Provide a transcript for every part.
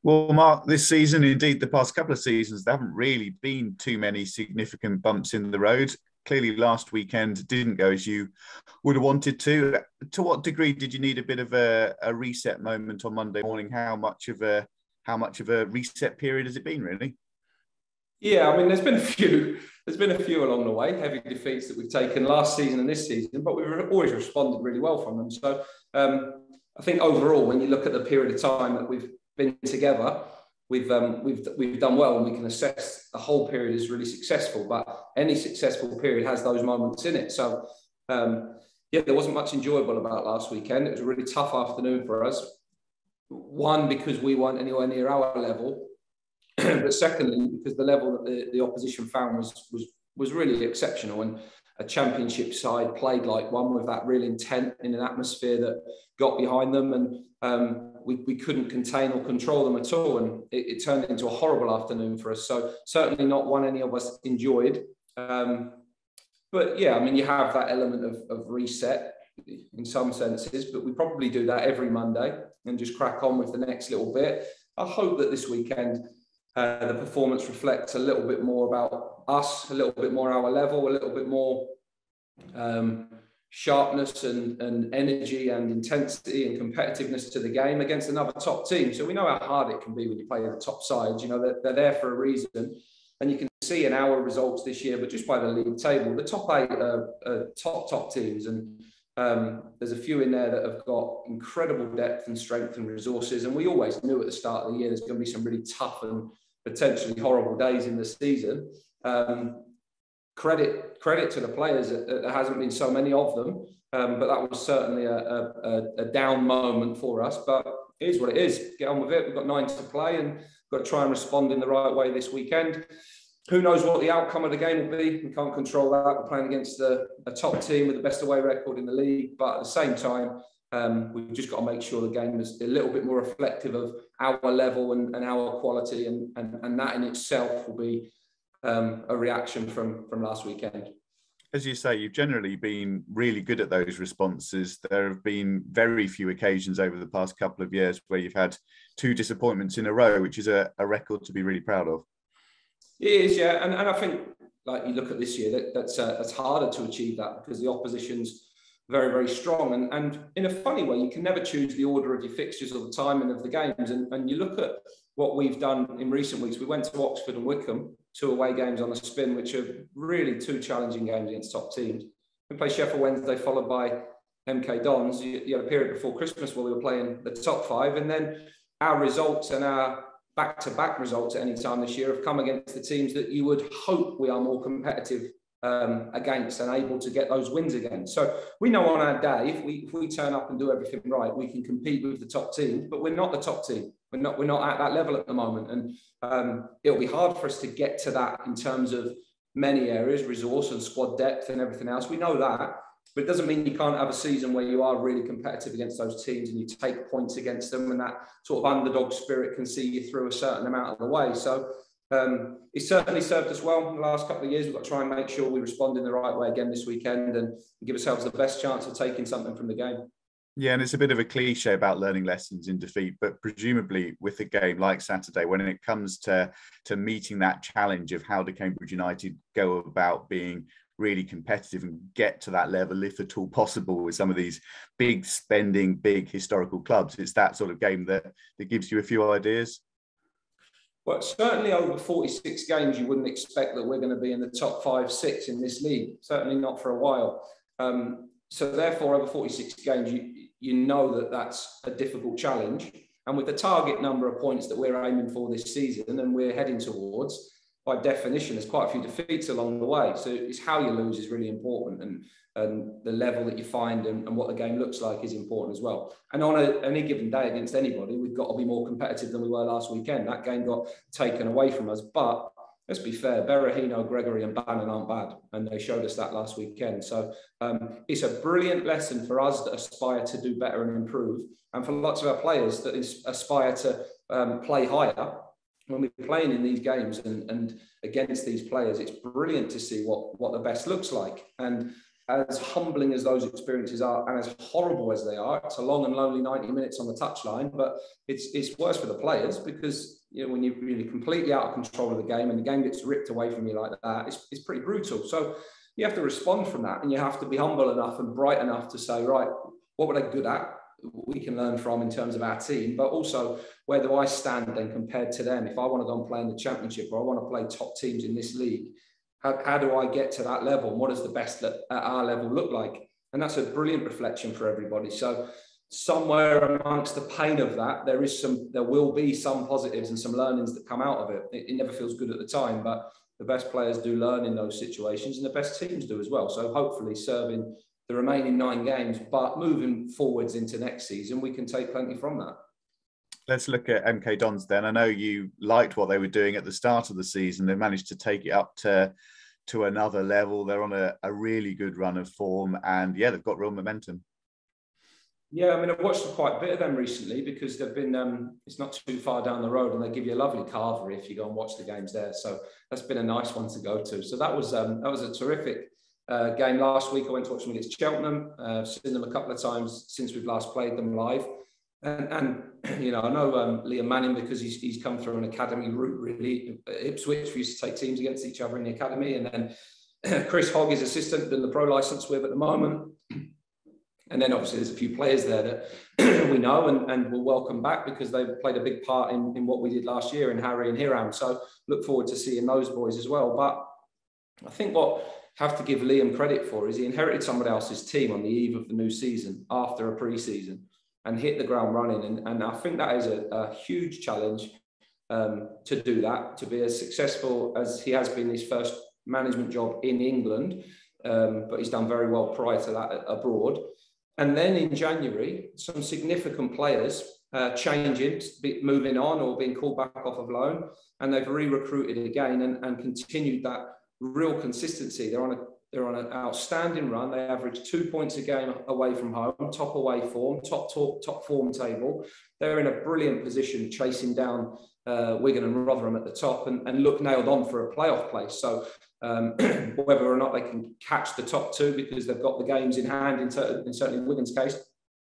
Well, Mark, this season, indeed, the past couple of seasons, there haven't really been too many significant bumps in the road. Clearly, last weekend didn't go as you would have wanted to. To what degree did you need a bit of a reset moment on Monday morning? How much of a reset period has it been, really? Yeah, I mean, there's been a few. There's been a few along the way, heavy defeats that we've taken last season and this season, but we've always responded really well from them. So I think overall, when you look at the period of time that we've been together, we've done well, and we can assess the whole period as really successful. But any successful period has those moments in it. So yeah, there wasn't much enjoyable about last weekend. It was a really tough afternoon for us. One, because we weren't anywhere near our level. But secondly, because the level that the opposition found was really exceptional, and a championship side played like one with that real intent in an atmosphere that got behind them, and we couldn't contain or control them at all, and it turned into a horrible afternoon for us. So certainly not one any of us enjoyed. But yeah, I mean, you have that element of reset in some senses, but we probably do that every Monday and just crack on with the next little bit. I hope that this weekend the performance reflects a little bit more about us, a little bit more our level, a little bit more sharpness and energy and intensity and competitiveness to the game against another top team. So we know how hard it can be when you play the top sides. You know, they're there for a reason. And you can see in our results this year, but just by the league table, the top eight are top teams. And there's a few in there that have got incredible depth and strength and resources. And we always knew at the start of the year there's going to be some really tough and potentially horrible days in the season. Credit to the players. There hasn't been so many of them, but that was certainly a down moment for us. But it is what it is. Get on with it. We've got 9 to play, and we've got to try and respond in the right way this weekend. Who knows what the outcome of the game will be? We can't control that. We're playing against a top team with the best away record in the league, but at the same time, we've just got to make sure the game is a little bit more reflective of our level and our quality, and that in itself will be a reaction from last weekend. As you say, you've generally been really good at those responses. There have been very few occasions over the past couple of years where you've had 2 disappointments in a row, which is a record to be really proud of. It is, yeah, and I think, like, you look at this year, that's harder to achieve that because the opposition's very, very strong. And in a funny way, you can never choose the order of your fixtures or the timing of the games. And you look at what we've done in recent weeks. We went to Oxford and Wycombe, 2 away games on a spin, which are really 2 challenging games against top teams. We play Sheffield Wednesday, followed by MK Dons. You had a period before Christmas where we were playing the top 5. And then our results and our back-to-back results at any time this year have come against the teams that you would hope we are more competitive against and able to get those wins again. So we know on our day, if we turn up and do everything right, we can compete with the top teams, but we're not the top team. We're not at that level at the moment. And it'll be hard for us to get to that in terms of many areas, resource and squad depth and everything else. We know that, but it doesn't mean you can't have a season where you are really competitive against those teams and you take points against them, and that sort of underdog spirit can see you through a certain amount of the way. So it's certainly served us well in the last couple of years. We've got to try and make sure we respond in the right way again this weekend and give ourselves the best chance of taking something from the game. Yeah, and it's a bit of a cliche about learning lessons in defeat, but presumably with a game like Saturday, when it comes to meeting that challenge of how do Cambridge United go about being really competitive and get to that level, if at all possible, with some of these big spending, big historical clubs, it's that sort of game that gives you a few ideas. Well, certainly over 46 games, you wouldn't expect that we're going to be in the top 5, 6 in this league. Certainly not for a while. So therefore, over 46 games, you know that that's a difficult challenge. And with the target number of points that we're aiming for this season and we're heading towards, by definition, there's quite a few defeats along the way. So it's how you lose is really important. And the level that you find and what the game looks like is important as well. And on any given day against anybody, we've got to be more competitive than we were last weekend. That game got taken away from us. But let's be fair, Berahino, Gregory and Bannon aren't bad. And they showed us that last weekend. So it's a brilliant lesson for us that aspire to do better and improve. And for lots of our players that aspire to play higher. When we're playing in these games and against these players, it's brilliant to see what the best looks like. And as humbling as those experiences are and as horrible as they are, it's a long and lonely 90 minutes on the touchline, but it's worse for the players because, you know, when you're really completely out of control of the game and the game gets ripped away from you like that, it's pretty brutal. So you have to respond from that, and you have to be humble enough and bright enough to say, right, what were they good at? We can learn from in terms of our team, but also where do I stand then compared to them? If I want to go and play in the Championship, or I want to play top teams in this league, how do I get to that level? And what does the best at our level look like? And that's a brilliant reflection for everybody. So somewhere amongst the pain of that, there will be some positives and some learnings that come out of it. It never feels good at the time, but the best players do learn in those situations, and the best teams do as well. So hopefully serving the remaining 9 games, but moving forwards into next season, we can take plenty from that. Let's look at MK Dons then. I know you liked what they were doing at the start of the season. They managed to take it up to another level. They're on a really good run of form, and yeah, they've got real momentum. Yeah, I mean, I've watched quite a bit of them recently because they've been, it's not too far down the road, and they give you a lovely carvery if you go and watch the games there. So that's been a nice one to go to. So that was a terrific game. Last week I went to watch them against Cheltenham. I've seen them a couple of times since we've last played them live. And you know, I know Liam Manning because he's come through an academy route, really. Ipswich, we used to take teams against each other in the academy. And then Chris Hogg is assistant in the pro licence with at the moment. And then obviously there's a few players there that we know and will welcome back because they played a big part in what we did last year in Harry and Hiram. So look forward to seeing those boys as well. But I think what I have to give Liam credit for is he inherited somebody else's team on the eve of the new season after a pre-season and hit the ground running. And I think that is a huge challenge to do that, to be as successful as he has been his first management job in England. But he's done very well prior to that abroad. And then in January, some significant players changing, moving on or being called back off of loan. And they've re-recruited again and continued that real consistency. They're on an outstanding run. They average 2 points a game away from home, top away form, top form table. They're in a brilliant position chasing down Wigan and Rotherham at the top and look nailed on for a playoff place. So whether or not they can catch the top 2 because they've got the games in hand in certainly Wigan's case,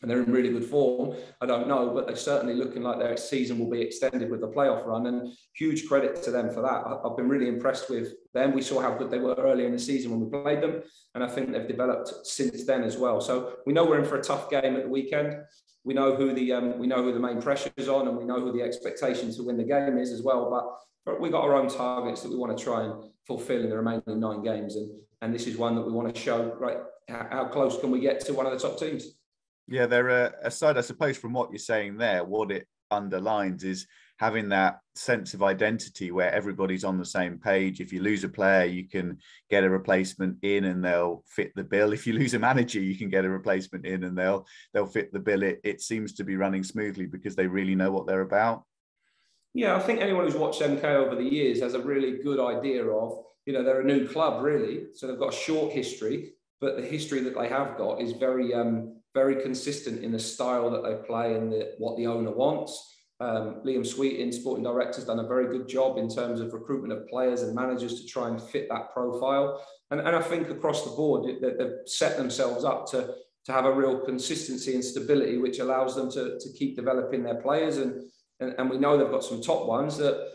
and they're in really good form, I don't know, but they're certainly looking like their season will be extended with the playoff run, and huge credit to them for that. I've been really impressed with them. We saw how good they were earlier in the season when we played them, and I think they've developed since then as well. So we know we're in for a tough game at the weekend. We know who the main pressure is on, and we know who the expectation to win the game is as well. But we've got our own targets that we want to try and fulfil in the remaining 9 games, and this is one that we want to show, right, how close can we get to one of the top teams. Yeah, they're aside, I suppose, from what you're saying there, what it underlines is having that sense of identity where everybody's on the same page. If you lose a player, you can get a replacement in and they'll fit the bill. If you lose a manager, you can get a replacement in and they'll fit the bill. It seems to be running smoothly because they really know what they're about. Yeah, I think anyone who's watched MK over the years has a really good idea of, you know, they're a new club really. So they've got a short history, but the history that they have got is very consistent in the style that they play and what the owner wants. Liam Sweeting, sporting director, has done a very good job in terms of recruitment of players and managers to try and fit that profile. And I think across the board, they've set themselves up to have a real consistency and stability, which allows them to keep developing their players. And we know they've got some top ones that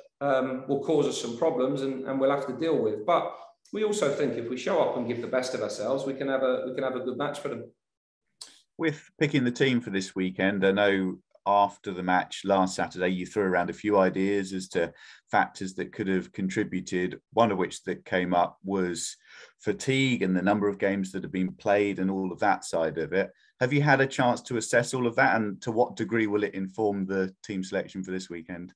will cause us some problems and we'll have to deal with. But we also think if we show up and give the best of ourselves, we can have a good match for them. With picking the team for this weekend, I know after the match last Saturday, you threw around a few ideas as to factors that could have contributed. One of which that came up was fatigue and the number of games that have been played and all of that side of it. Have you had a chance to assess all of that, and to what degree will it inform the team selection for this weekend?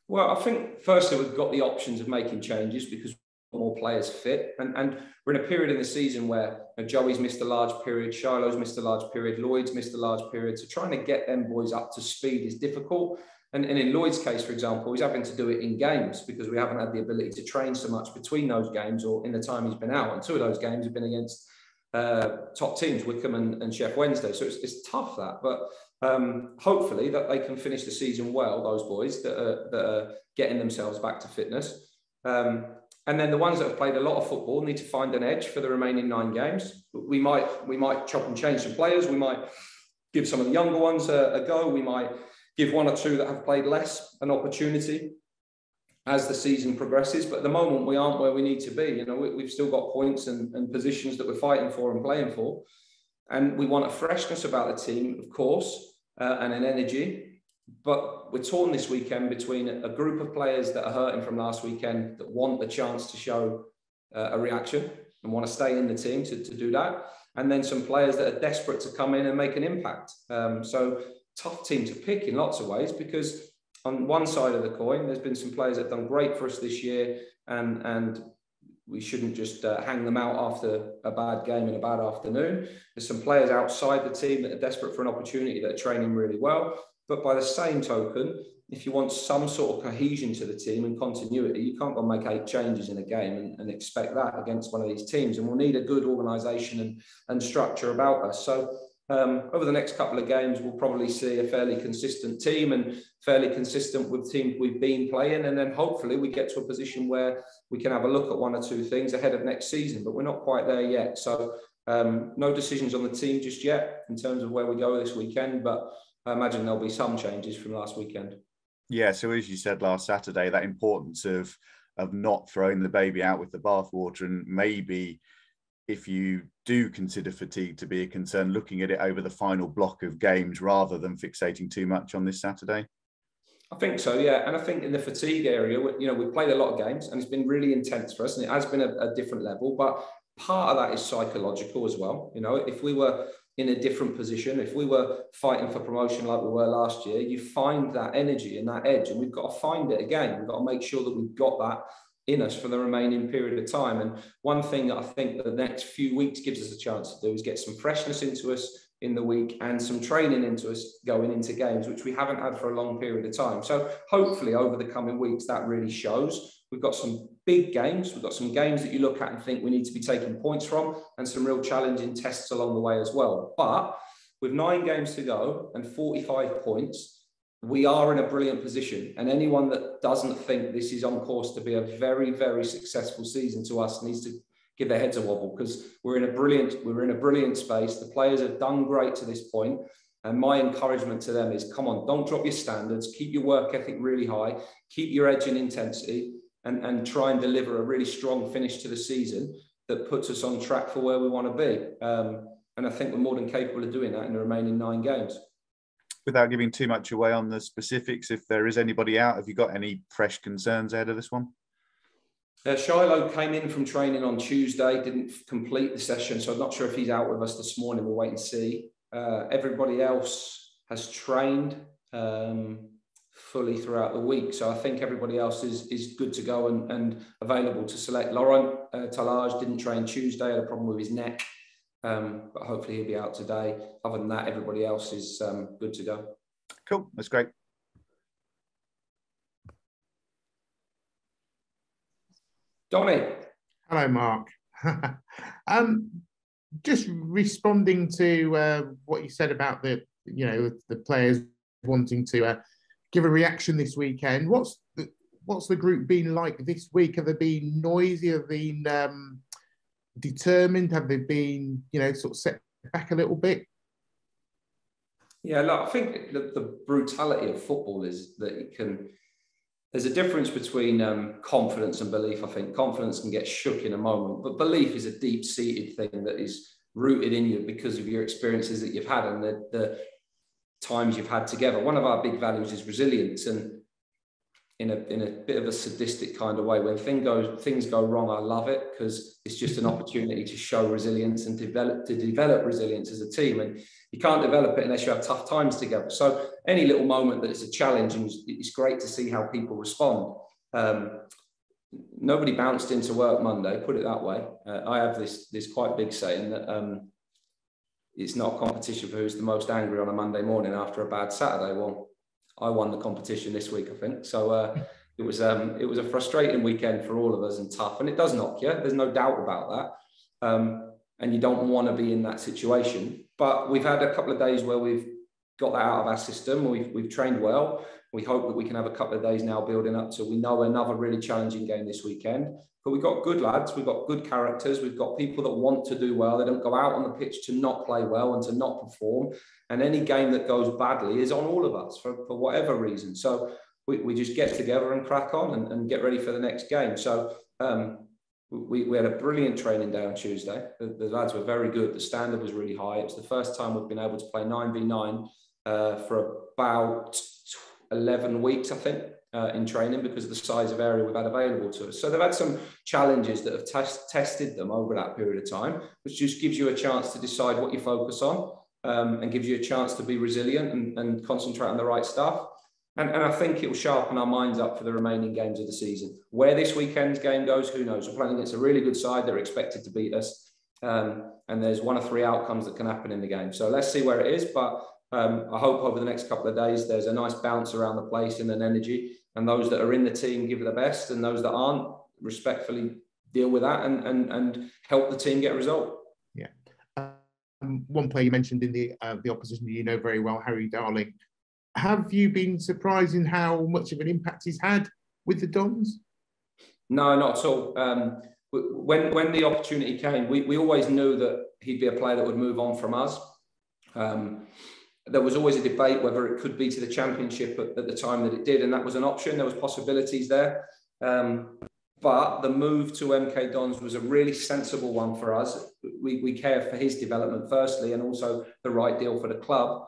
Well, I think firstly, we've got the options of making changes because more players fit. And we're in a period in the season where Joey's missed a large period, Shiloh's missed a large period, Lloyd's missed a large period. So trying to get them boys up to speed is difficult. And in Lloyd's case, for example, he's having to do it in games because we haven't had the ability to train so much between those games or in the time he's been out. And 2 of those games have been against top teams, Wycombe and Sheff Wednesday. So it's tough that, but hopefully that they can finish the season well, those boys that are getting themselves back to fitness. And then the ones that have played a lot of football need to find an edge for the remaining 9 games. We might chop and change some players. We might give some of the younger ones a go. We might give 1 or 2 that have played less an opportunity as the season progresses. But at the moment, we aren't where we need to be. You know, we've still got points and positions that we're fighting for and playing for. And we want a freshness about the team, of course, and an energy. But we're torn this weekend between a group of players that are hurting from last weekend that want the chance to show a reaction and want to stay in the team to do that. And then some players that are desperate to come in and make an impact. So tough team to pick in lots of ways, because on one side of the coin, there's been some players that have done great for us this year, and we shouldn't just hang them out after a bad game and a bad afternoon. There's some players outside the team that are desperate for an opportunity, that are training really well. But by the same token, if you want some sort of cohesion to the team and continuity, you can't go make 8 changes in a game and expect that against one of these teams. And we'll need a good organisation and structure about us. So over the next couple of games, we'll probably see a fairly consistent team and fairly consistent with teams we've been playing. And then hopefully we get to a position where we can have a look at 1 or 2 things ahead of next season, but we're not quite there yet. So no decisions on the team just yet in terms of where we go this weekend, but I imagine there'll be some changes from last weekend. Yeah, so as you said last Saturday, that importance of not throwing the baby out with the bathwater, and maybe if you do consider fatigue to be a concern, looking at it over the final block of games rather than fixating too much on this Saturday. I think so, yeah. And I think in the fatigue area, you know, we've played a lot of games and it's been really intense for us, and it has been a different level, but part of that is psychological as well. You know, if we were in a different position, if we were fighting for promotion like we were last year, you find that energy and that edge, and we've got to find it again. We've got to make sure that we've got that in us for the remaining period of time. And one thing that I think that the next few weeks gives us a chance to do is get some freshness into us in the week and some training into us going into games, which we haven't had for a long period of time. So hopefully over the coming weeks, that really shows. We've got some big games. We've got some games that you look at and think we need to be taking points from, and some real challenging tests along the way as well. But with 9 games to go and 45 points, we are in a brilliant position. And anyone that doesn't think this is on course to be a very, very successful season to us needs to give their heads a wobble, because we're in a brilliant space. The players have done great to this point. And my encouragement to them is, come on, don't drop your standards, keep your work ethic really high, keep your edge and intensity, and try and deliver a really strong finish to the season that puts us on track for where we want to be. And I think we're more than capable of doing that in the remaining 9 games. Without giving too much away on the specifics, if there is anybody out, have you got any fresh concerns ahead of this one? Shiloh came in from training on Tuesday, didn't complete the session, so I'm not sure if he's out with us this morning. We'll wait and see. Everybody else has trained fully throughout the week, so I think everybody else is good to go and available to select. Laurent Talage didn't train Tuesday, had a problem with his neck, but hopefully he'll be out today. Other than that, everybody else is good to go. Cool, that's great. Donny. Hello, Mark. Just responding to what you said about the players wanting to give a reaction this weekend. What's the group been like this week? Have they been noisy? Have they been determined? Have they been sort of set back a little bit? Yeah, look, I think the brutality of football is that there's a difference between confidence and belief. I think confidence can get shook in a moment, but belief is a deep-seated thing that is rooted in you because of your experiences that you've had and the times you've had together. One of our big values is resilience, and in a bit of a sadistic kind of way, when things go wrong, I love it, because it's just an opportunity to show resilience and develop resilience as a team. And you can't develop it unless you have tough times together. So any little moment that is a challenge, and it's great to see how people respond. Nobody bounced into work Monday, put it that way. I have this quite big saying that it's not a competition for who's the most angry on a Monday morning after a bad Saturday. Well, I won the competition this week, I think. So it was a frustrating weekend for all of us, and tough, and it does knock you. There's no doubt about that. And you don't want to be in that situation. But we've had a couple of days where we've got that out of our system. We've trained well. We hope that we can have a couple of days now building up to, we know, another really challenging game this weekend. But we've got good lads, we've got good characters, we've got people that want to do well. They don't go out on the pitch to not play well and to not perform. And any game that goes badly is on all of us for whatever reason. So we just get together and crack on and get ready for the next game. So we had a brilliant training day on Tuesday. The lads were very good. The standard was really high. It was the first time we've been able to play 9v9 for about 11 weeks, I think, in training, because of the size of area we've had available to us. So they've had some challenges that have tested them over that period of time, which just gives you a chance to decide what you focus on, and gives you a chance to be resilient and concentrate on the right stuff. And I think it will sharpen our minds up for the remaining games of the season. Where this weekend's game goes, who knows? We're playing against a really good side. They're expected to beat us. And there's one of three outcomes that can happen in the game. So let's see where it is. But I hope over the next couple of days, there's a nice bounce around the place and an energy. And those that are in the team give it the best. And those that aren't, respectfully deal with that and help the team get a result. Yeah. One player you mentioned in the opposition, you know very well, Harry Darling. Have you been surprised in how much of an impact he's had with the Dons? No, not at all. When the opportunity came, we always knew that he'd be a player that would move on from us. There was always a debate whether it could be to the Championship at the time that it did, and that was an option. There was possibilities there. But the move to MK Dons was a really sensible one for us. We care for his development firstly, and also the right deal for the club.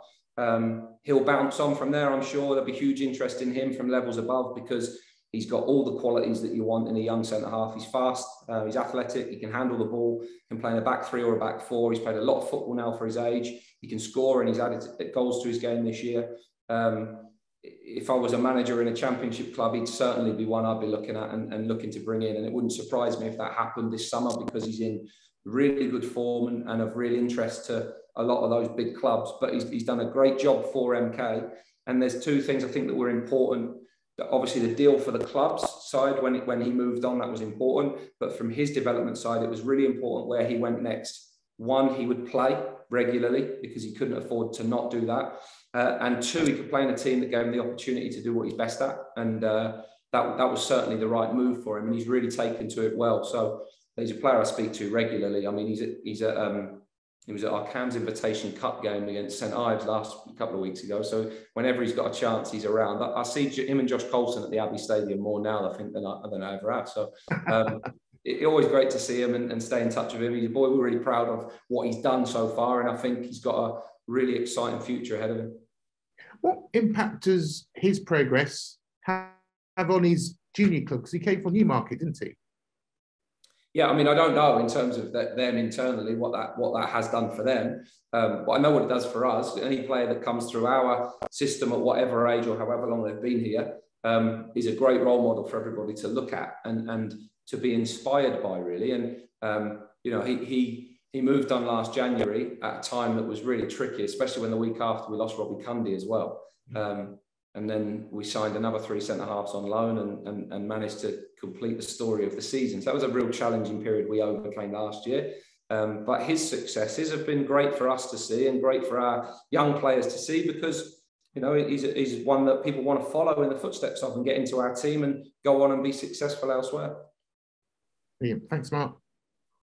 He'll bounce on from there, I'm sure. There'll be huge interest in him from levels above, because he's got all the qualities that you want in a young centre-half. He's fast, he's athletic, he can handle the ball, can play in a back three or a back four. He's played a lot of football now for his age. He can score, and he's added goals to his game this year. If I was a manager in a Championship club, he'd certainly be one I'd be looking at and looking to bring in. And it wouldn't surprise me if that happened this summer, because he's in really good form and of real interest to a lot of those big clubs. But he's done a great job for MK. And there's two things I think that were important. Obviously, the deal for the club's side, when he moved on, that was important. But from his development side, it was really important where he went next. One, he would play regularly, because he couldn't afford to not do that. And two, he could play in a team that gave him the opportunity to do what he's best at. And that was certainly the right move for him. And he's really taken to it well. So he's a player I speak to regularly. I mean, he was at our Cams Invitation Cup game against St Ives a couple of weeks ago. So whenever he's got a chance, he's around. I see him and Josh Coulson at the Abbey Stadium more now, I think, than I ever have. So it's always great to see him and stay in touch with him. He's a boy we're really proud of what he's done so far. And I think he's got a really exciting future ahead of him. What impact does his progress have on his junior club? Because he came from Newmarket, didn't he? Yeah, I mean, I don't know in terms of them internally what that has done for them, but I know what it does for us. Any player that comes through our system at whatever age or however long they've been here is a great role model for everybody to look at and to be inspired by, really. And you know, he moved on last January at a time that was really tricky, especially when the week after we lost Robbie Cundy as well. And then we signed another 3 centre-halves on loan and managed to complete the story of the season. So that was a real challenging period we overcame last year. But his successes have been great for us to see and great for our young players to see, because, you know, he's one that people want to follow in the footsteps of and get into our team and go on and be successful elsewhere. Brilliant. Thanks, Mark.